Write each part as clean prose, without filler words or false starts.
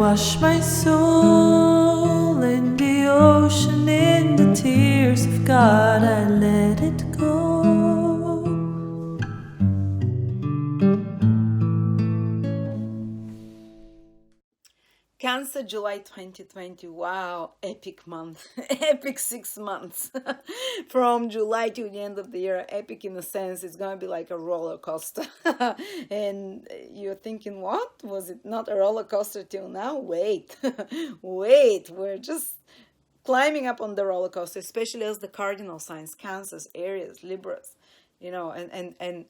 wash my soul in the ocean, in the tears of God, I let it go. Cancer, July 2020. Wow, epic month. Epic 6 months. From July to the end of the year. Epic in a sense, it's going to be like a roller coaster. And you're thinking, what? Was it not a roller coaster till now? Wait. Wait. We're just climbing up on the roller coaster, especially as the cardinal signs, Cancers, Aries, Libras, and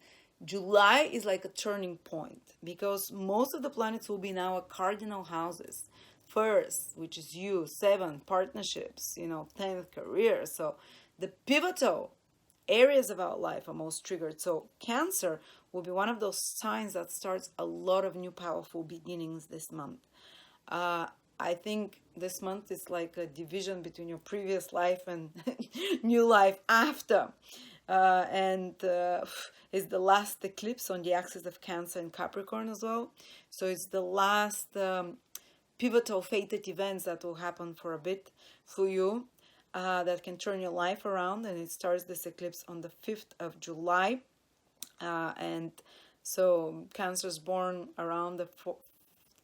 July is like a turning point because most of the planets will be now at cardinal houses. First, which is you, 7, partnerships, 10th, career. So the pivotal areas of our life are most triggered. So Cancer will be one of those signs that starts a lot of new powerful beginnings this month. I think this month is like a division between your previous life and new life after. And it's the last eclipse on the axis of Cancer and Capricorn as well. So it's the last pivotal fated events that will happen for a bit for you that can turn your life around. And it starts this eclipse on the 5th of July. And so Cancer is born around the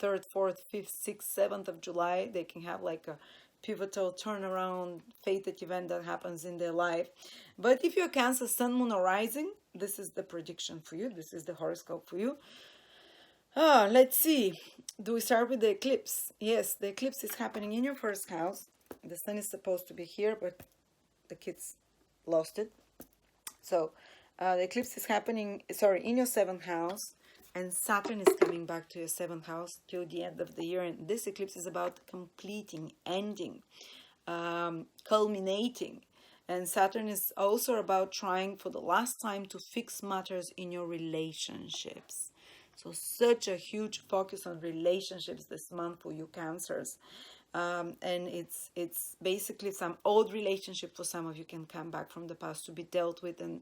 3rd, 4th, 5th, 6th, 7th of July. They can have like a pivotal turnaround fated event that happens in their life. But if you're Cancer, Sun, Moon, or Rising, this is the prediction for you. This is the horoscope for you. Let's see. Do we start with the eclipse? Yes, the eclipse is happening in your first house. The sun is supposed to be here, but the kids lost it. So the eclipse is happening, in your 7th house. And Saturn is coming back to your 7th house till the end of the year. And this eclipse is about completing, ending, culminating. And Saturn is also about trying for the last time to fix matters in your relationships. So such a huge focus on relationships this month for you Cancers. And it's basically some old relationship for some of you can come back from the past to be dealt with and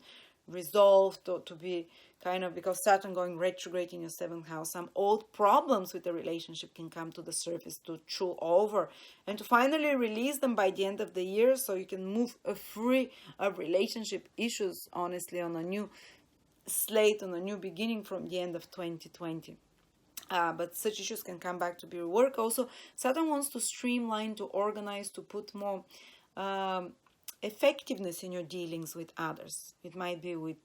resolved, or to be kind of, because Saturn going retrograde in your 7th house, some old problems with the relationship can come to the surface to chew over and to finally release them by the end of the year, so you can move free of relationship issues, honestly, on a new slate, on a new beginning from the end of 2020. But such issues can come back to be reworked. Also, Saturn wants to streamline, to organize, to put more effectiveness in your dealings with others. It might be with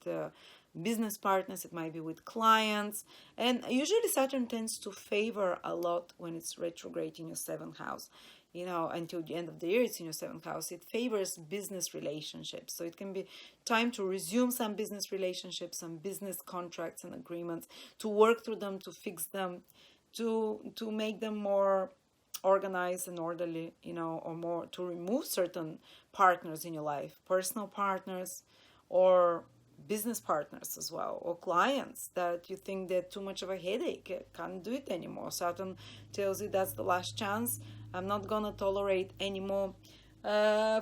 business partners, it might be with clients. And usually Saturn tends to favor a lot when it's retrograde in your 7th house. Until the end of the year, it's in your 7th house. It favors business relationships. So it can be time to resume some business relationships, some business contracts and agreements, to work through them, to fix them, to make them more organized and orderly, or more to remove certain partners in your life, personal partners or business partners as well, or clients that you think they're too much of a headache, can't do it anymore. Saturn tells you that's the last chance. I'm not gonna tolerate any more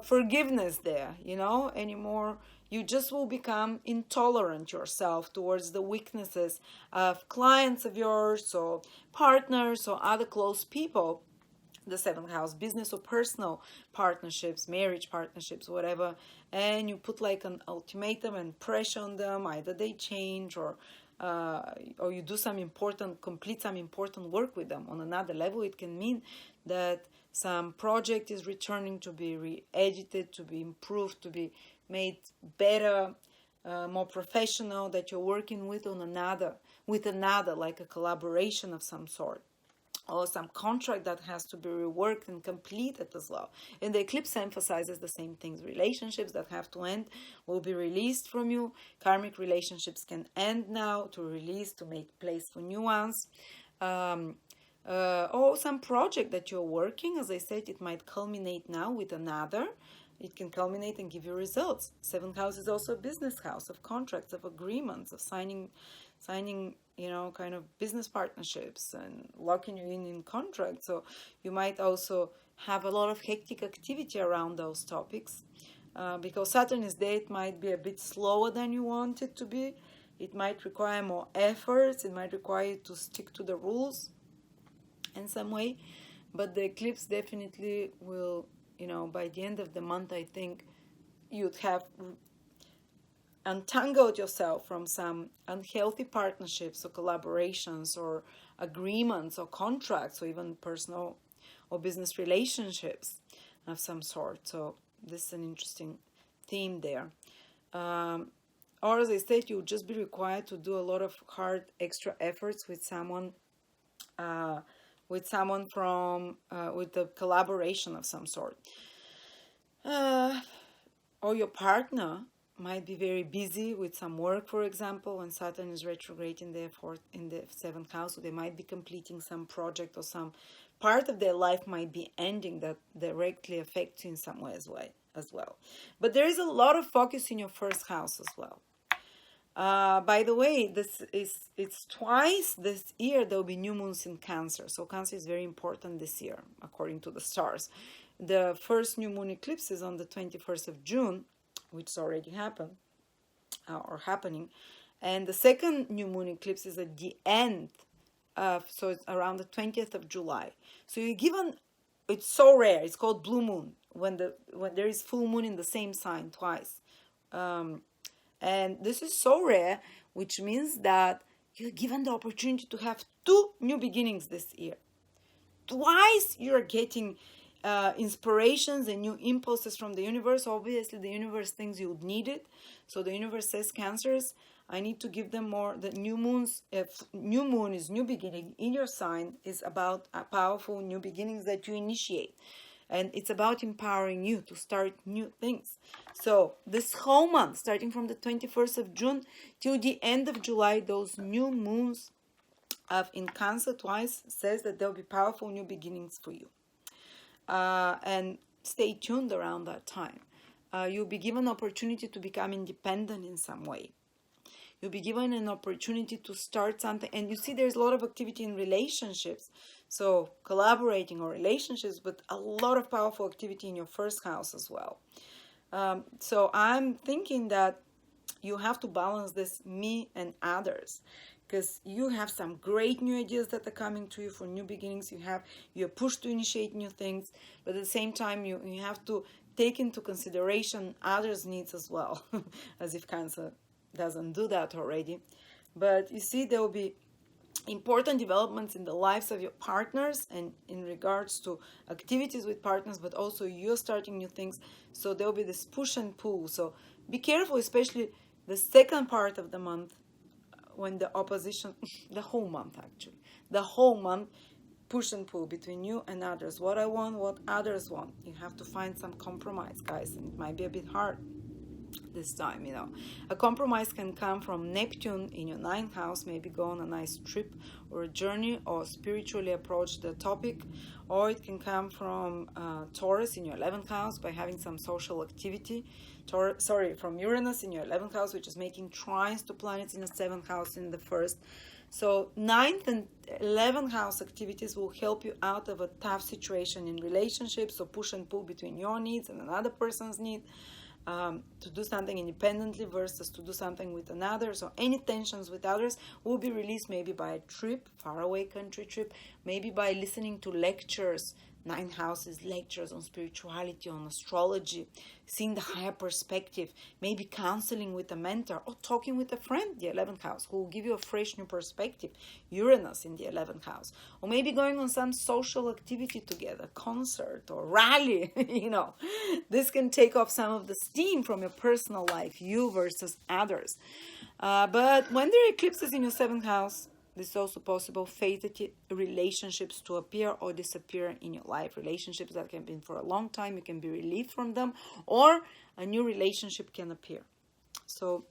forgiveness there, anymore. You just will become intolerant yourself towards the weaknesses of clients of yours or partners or other close people. The 7th house, business or personal partnerships, marriage partnerships, whatever, and you put like an ultimatum and pressure on them. Either they change or you do complete some important work with them on another level. It can mean that some project is returning to be re-edited, to be improved, to be made better, more professional, that you're working with another, like a collaboration of some sort, or some contract that has to be reworked and completed as well. And the eclipse emphasizes the same things. Relationships that have to end will be released from you. Karmic relationships can end now, to release, to make place for new ones. Or some project that you're working, as I said, it might culminate now with another. It can culminate and give you results. 7th house is also a business house of contracts, of agreements, of signing, kind of business partnerships and locking you in contracts. So you might also have a lot of hectic activity around those topics. Because Saturn is there, it might be a bit slower than you want it to be. It might require more efforts. It might require you to stick to the rules in some way. But the eclipse definitely will, by the end of the month, I think you'd have untangled yourself from some unhealthy partnerships or collaborations or agreements or contracts or even personal or business relationships of some sort. So this is an interesting theme there. Or as I said, you'll just be required to do a lot of hard extra efforts with someone from with a collaboration of some sort. Or your partner might be very busy with some work, for example, and Saturn is retrograde in the seventh house, so they might be completing some project, or some part of their life might be ending that directly affects you in some way as well. But there is a lot of focus in your first house as well. By the way, it's twice this year there will be new moons in Cancer. So Cancer is very important this year, according to the stars. The first new moon eclipse is on the 21st of June, which already happened, or happening. And the second new moon eclipse is at the end so it's around the 20th of July. So you're given, it's so rare, it's called blue moon, when there is full moon in the same sign twice. And this is so rare, which means that you're given the opportunity to have two new beginnings this year. Twice you're getting inspirations and new impulses from the universe. Obviously, the universe thinks you would need it. So the universe says, Cancers, I need to give them more. The new moons, if new moon is new beginning in your sign, is about powerful new beginnings that you initiate. And it's about empowering you to start new things. So this whole month, starting from the 21st of June till the end of July, those new moons in Cancer twice says that there'll be powerful new beginnings for you. And stay tuned around that time. You'll be given an opportunity to become independent in some way. You'll be given an opportunity to start something. And you see there's a lot of activity in relationships. So collaborating or relationships, but a lot of powerful activity in your first house as well. So I'm thinking that you have to balance this me and others, because you have some great new ideas that are coming to you for new beginnings. You're pushed to initiate new things, but at the same time you have to take into consideration others' needs as well, as if Cancer doesn't do that already. But you see, there will be important developments in the lives of your partners and in regards to activities with partners, but also you're starting new things. So there will be this push and pull. So be careful, especially the second part of the month, when the opposition, the whole month, push and pull between you and others. What I want, what others want. You have to find some compromise, guys, and it might be a bit hard this time. A compromise can come from Neptune in your 9th house, maybe go on a nice trip or a journey, or spiritually approach the topic. Or it can come from Taurus in your 11th house by having some social activity. From Uranus in your 11th house, which is making trines to planets in the 7th house in the 1st. So 9th and 11th house activities will help you out of a tough situation in relationships, so push and pull between your needs and another person's need. To do something independently versus to do something with another. So any tensions with others will be released maybe by a trip, faraway country trip, maybe by listening to lectures, 9 houses lectures on spirituality, on astrology, seeing the higher perspective, maybe counseling with a mentor or talking with a friend, the 11th house, who will give you a fresh new perspective, Uranus in the 11th house, or maybe going on some social activity together, concert or rally. This can take off some of the steam from your personal life, you versus others. But when there are eclipses in your 7th house, this is also possible fated relationships to appear or disappear in your life. Relationships that have been for a long time, you can be relieved from them, or a new relationship can appear. So,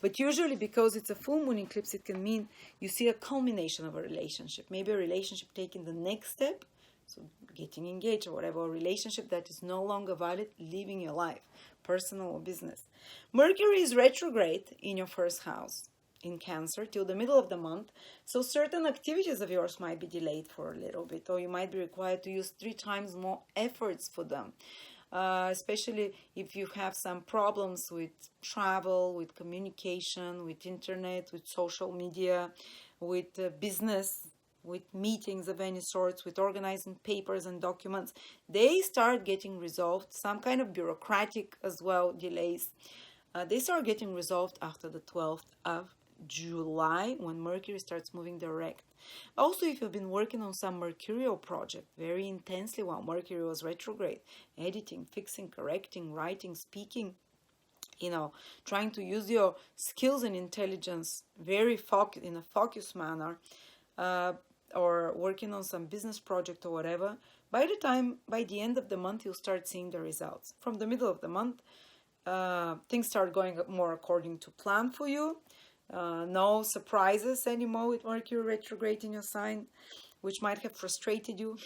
but usually because it's a full moon eclipse, it can mean you see a culmination of a relationship. Maybe a relationship taking the next step, so getting engaged or whatever, a relationship that is no longer valid, leaving your life, personal or business. Mercury is retrograde in your 1st house in Cancer till the middle of the month, so certain activities of yours might be delayed for a little bit, or you might be required to use 3 times more efforts for them, especially if you have some problems with travel, with communication, with internet, with social media, with business, with meetings of any sorts, with organizing papers and documents, they start getting resolved. Some kind of bureaucratic as well delays, they start getting resolved after the 12th of July, when Mercury starts moving direct. Also, if you've been working on some mercurial project very intensely while Mercury was retrograde, editing, fixing, correcting, writing, speaking, trying to use your skills and intelligence very in a focused manner, or working on some business project or whatever, by the end of the month, you'll start seeing the results. From the middle of the month, things start going more according to plan for you. No surprises anymore with Mercury retrograde in your sign, which might have frustrated you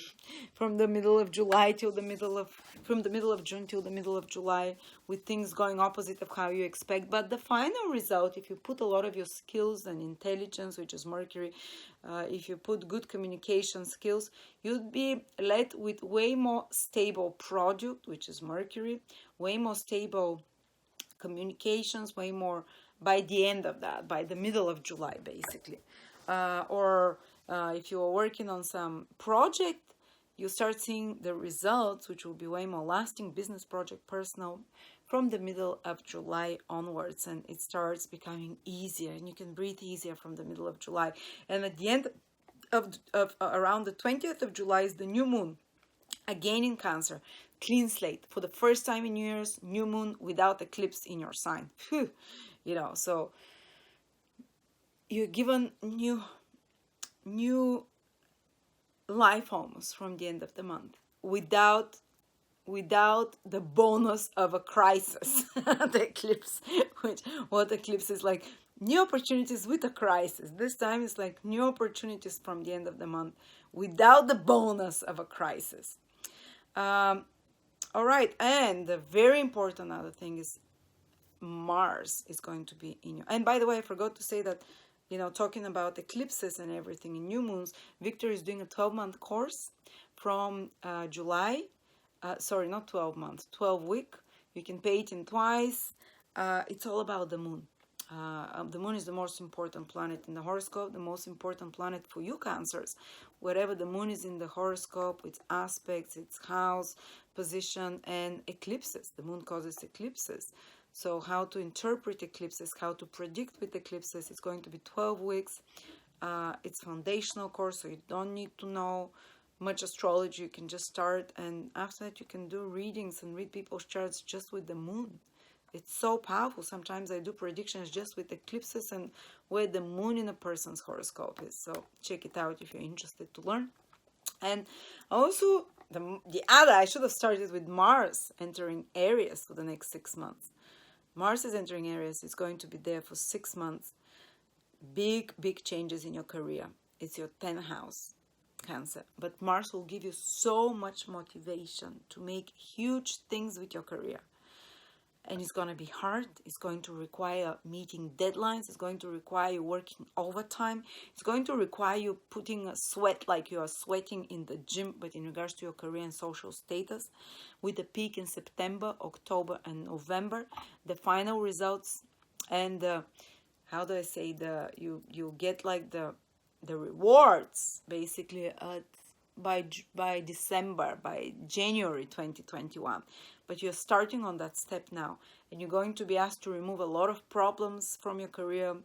from the middle of July till from the middle of June till the middle of July, with things going opposite of how you expect. But the final result, if you put a lot of your skills and intelligence, which is Mercury, if you put good communication skills, you'd be led with way more stable product, which is Mercury, way more stable communications, way more by the end of that, by the middle of July, basically. If you are working on some project, you start seeing the results, which will be way more lasting, business project, personal, from the middle of July onwards, and it starts becoming easier, and you can breathe easier from the middle of July. And at the end of around the 20th of July is the new moon, again in Cancer, clean slate for the first time in years, new moon without eclipse in your sign. Phew. So you're given new life almost from the end of the month, without the bonus of a crisis. The eclipse, what eclipse is like, new opportunities with a crisis. This time it's like new opportunities from the end of the month without the bonus of a crisis. All right, and the very important other thing is Mars is going to be in you. And by the way, I forgot to say that, talking about eclipses and everything in new moons, Victor is doing a 12-month course from July. Sorry, not 12 months, 12 week. You can pay it in twice. It's all about the moon. The moon is the most important planet in the horoscope, the most important planet for you Cancers. Wherever the moon is in the horoscope, its aspects, its house, position, and eclipses. The moon causes eclipses. So how to interpret eclipses, how to predict with eclipses, it's going to be 12 weeks. It's foundational course, so you don't need to know much astrology. You can just start, and after that you can do readings and read people's charts just with the moon. It's so powerful. Sometimes I do predictions just with eclipses and where the moon in a person's horoscope is. So check it out if you're interested to learn. And also I should have started with Mars entering Aries for the next 6 months. Mars is entering Aries. It's going to be there for 6 months. Big changes in your career. It's your 10th house, Cancer. But Mars will give you so much motivation to make huge things with your career. And it's going to be hard. It's going to require meeting deadlines. It's going to require you working overtime. It's going to require you putting a sweat like you are sweating in the gym, but in regards to your career and social status, with a peak in September, October, and November. The final results and you get like the rewards basically by December, by January 2021. But you're starting on that step now, and you're going to be asked to remove a lot of problems from your career.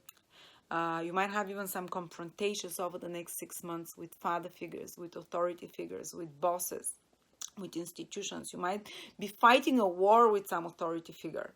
You might have even some confrontations over the next 6 months with father figures, with authority figures, with bosses, with institutions. You might be fighting a war with some authority figure.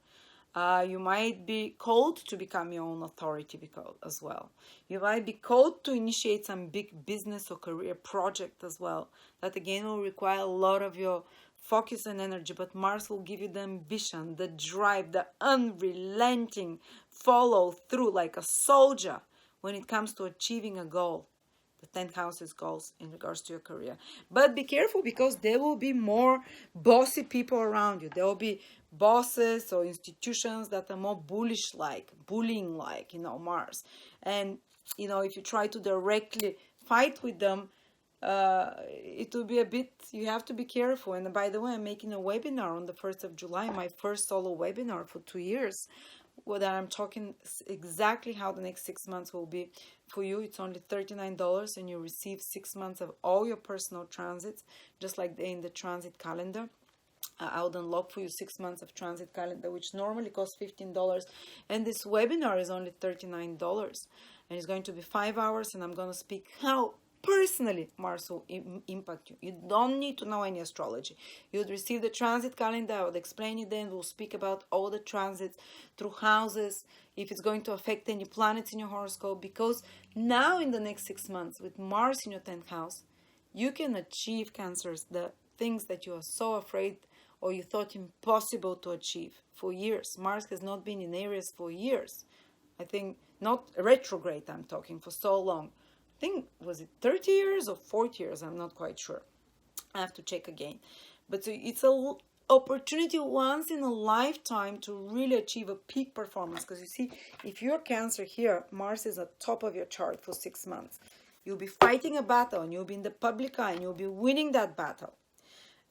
You might be called to become your own authority as well. You might be called to initiate some big business or career project as well. That again will require a lot of your focus and energy, but Mars will give you the ambition, the drive, the unrelenting follow through like a soldier when it comes to achieving a goal. The 10th house is goals in regards to your career. But be careful, because there will be more bossy people around you. There will be bosses or institutions that are more bullying like, Mars. And, if you try to directly fight with them, it will be you have to be careful. And by the way, I'm making a webinar on the 1st of July, my first solo webinar for 2 years, whether I'm talking exactly how the next 6 months will be for you. It's only $39 and you receive 6 months of all your personal transits, just like in the transit calendar. I would unlock for you 6 months of transit calendar, which normally costs $15. And this webinar is only $39. And it's going to be 5 hours, and I'm going to speak how personally Mars will impact you. You don't need to know any astrology. You would receive the transit calendar. I would explain it then. We'll speak about all the transits through houses, if it's going to affect any planets in your horoscope. Because now in the next 6 months, with Mars in your 10th house, you can achieve, Cancers, the things that you are so afraid or you thought impossible to achieve for years. Mars has not been in Aries for years. I think, not retrograde, I'm talking, for so long. I think, was it 30 years or 40 years? I'm not quite sure. I have to check again. But so it's an opportunity once in a lifetime to really achieve a peak performance. Because you see, if you're Cancer here, Mars is at top of your chart for 6 months. You'll be fighting a battle and you'll be in the public eye and you'll be winning that battle.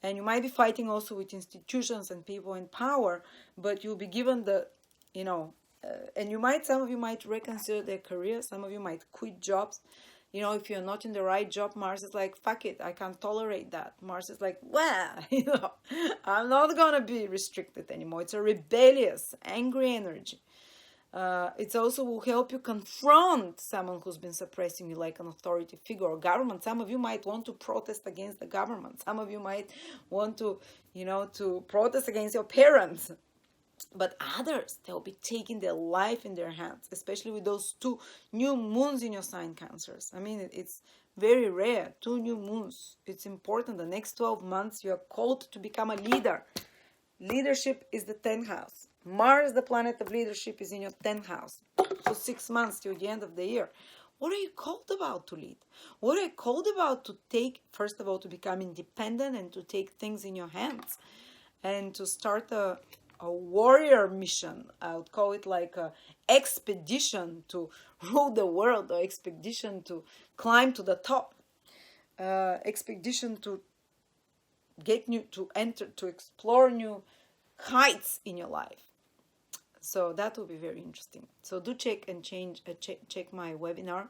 And you might be fighting also with institutions and people in power, but you'll be given the, and some of you might reconsider their career. Some of you might quit jobs. If you're not in the right job, Mars is like, fuck it, I can't tolerate that. Mars is like, well, I'm not going to be restricted anymore. It's a rebellious, angry energy. It also will help you confront someone who's been suppressing you, like an authority figure or government. Some of you might want to protest against the government. Some of you might want to, to protest against your parents. But others, they'll be taking their life in their hands, especially with those 2 new moons in your sign, Cancers. I mean, it's very rare, 2 new moons. It's important. The next 12 months, you are called to become a leader. Leadership is the 10th house. Mars, the planet of leadership, is in your 10th house. So 6 months till the end of the year. What are you called about to lead? What are you called about to take, first of all, to become independent and to take things in your hands and to start a warrior mission? I would call it like an expedition to rule the world, or expedition to climb to the top, expedition to to explore new heights in your life. So that will be very interesting. So do check my webinar.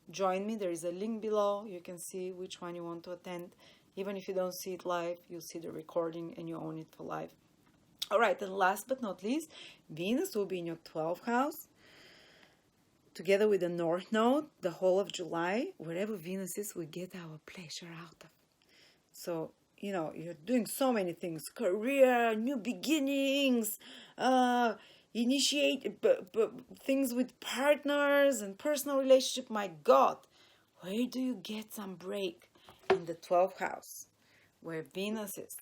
Join me. There is a link below. You can see which one you want to attend. Even if you don't see it live, you'll see the recording and you own it for life. All right, and last but not least, Venus will be in your 12th house, together with the North Node, the whole of July. Wherever Venus is, we get our pleasure out of. So, you're doing so many things: career, new beginnings, initiate things with partners and personal relationship. My God, where do you get some break? In the 12th house, where Venus is.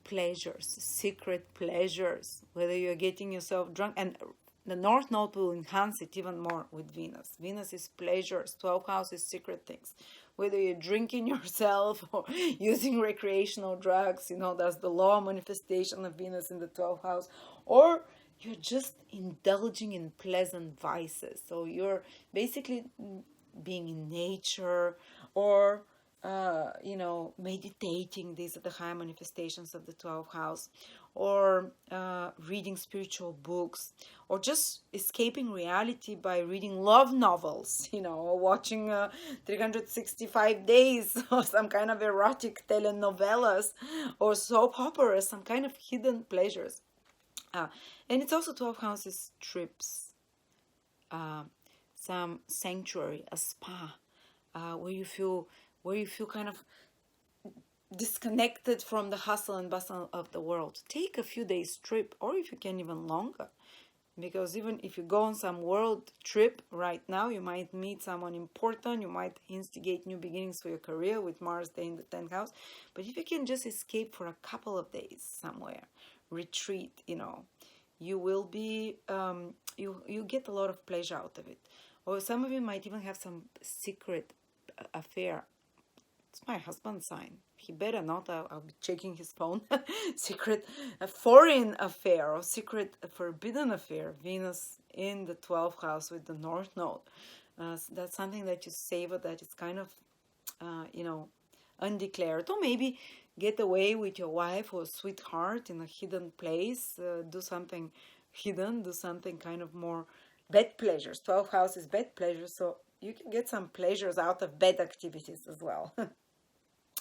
Pleasures, secret pleasures, whether you're getting yourself drunk. And the North Node will enhance it even more with Venus. Venus is pleasures. 12th house is secret things. Whether you're drinking yourself or using recreational drugs, that's the law of manifestation of Venus in the 12th house. Or you're just indulging in pleasant vices. So you're basically being in nature or meditating. These are the high manifestations of the 12th house, or reading spiritual books, or just escaping reality by reading love novels, or watching 365 days or some kind of erotic telenovelas or soap operas, some kind of hidden pleasures. And it's also 12th houses trips, some sanctuary, a spa, where you feel kind of disconnected from the hustle and bustle of the world. Take a few days trip, or if you can, even longer. Because even if you go on some world trip right now, you might meet someone important. You might instigate new beginnings for your career with Mars Day in the 10th house. But if you can just escape for a couple of days somewhere, retreat, you will be, you get a lot of pleasure out of it. Or some of you might even have some secret affair. It's my husband's sign. He better not. I'll be checking his phone. Secret, a foreign affair or secret, forbidden affair. Venus in the 12th house with the North Node. So that's something that you savor, that is kind of, undeclared. Or maybe get away with your wife or sweetheart in a hidden place. Do something hidden, do something kind of more bed pleasures. 12th house is bed pleasures, so you can get some pleasures out of bed activities as well.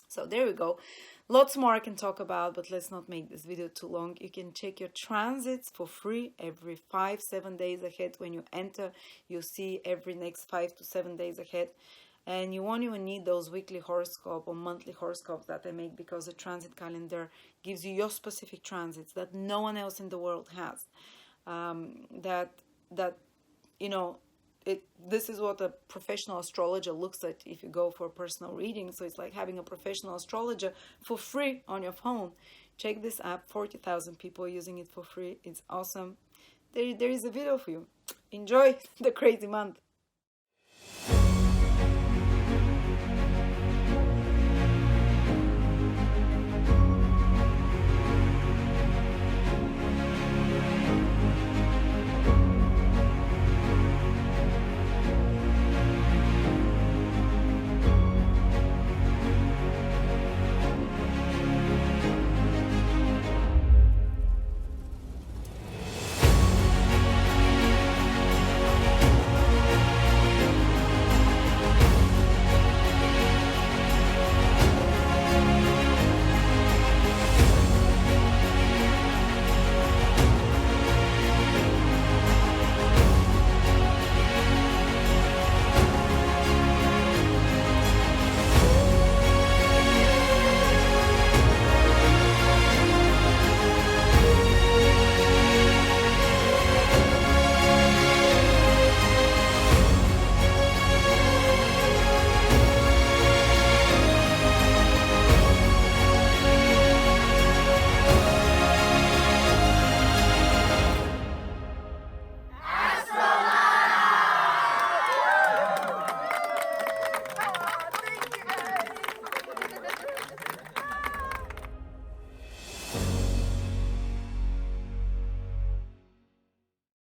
So there we go. Lots more I can talk about, but let's not make this video too long. You can check your transits for free every 5-7 days ahead. When you enter, you see every next 5 to 7 days ahead. And you won't even need those weekly horoscope or monthly horoscopes that I make, because the transit calendar gives you your specific transits that no one else in the world has. That you know, this is what a professional astrologer looks at if you go for a personal reading. So it's like having a professional astrologer for free on your phone. Check this app. 40,000 people using it for free. It's awesome. There is a video for you. Enjoy the crazy month.